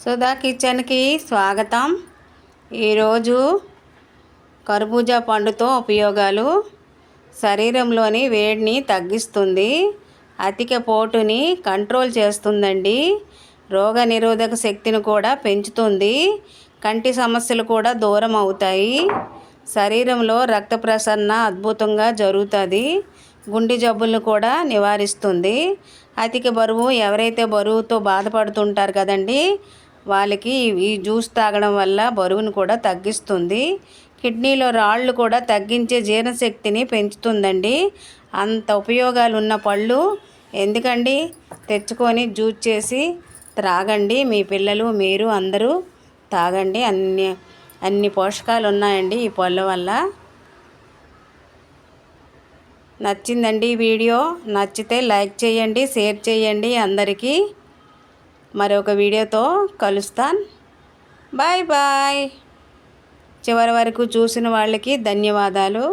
సుధా కిచెన్కి స్వాగతం. ఈరోజు కర్బూజా పండుతో ఉపయోగాలు. శరీరంలోని వేడిని తగ్గిస్తుంది, అధిక పోటుని కంట్రోల్ చేస్తుందండి, రోగ నిరోధక శక్తిని కూడా పెంచుతుంది, కంటి సమస్యలు కూడా దూరం అవుతాయి, శరీరంలో రక్త ప్రసరణ అద్భుతంగా జరుగుతుంది, గుండె జబ్బులను కూడా నివారిస్తుంది. అధిక బరువు, ఎవరైతే బరువుతో బాధపడుతుంటారు కదండి, వాళ్ళకి ఈ జ్యూస్ తాగడం వల్ల బరువును కూడా తగ్గిస్తుంది. కిడ్నీలో రాళ్ళు కూడా తగ్గించే జీర్ణశక్తిని పెంచుతుందండి. అంత ఉపయోగాలు ఉన్న పళ్ళు ఎందుకండి, తెచ్చుకొని జ్యూస్ చేసి త్రాగండి. మీ పిల్లలు, మీరు అందరూ తాగండి. అన్ని పోషకాలు ఉన్నాయండి ఈ పళ్ళ వల్ల. నచ్చిందండి వీడియో? నచ్చితే లైక్ చేయండి, షేర్ చేయండి. అందరికీ మరొక వీడియోతో కలుస్తాను. Bye bye. చివరి వరకు చూసిన వాళ్ళకి ధన్యవాదాలు.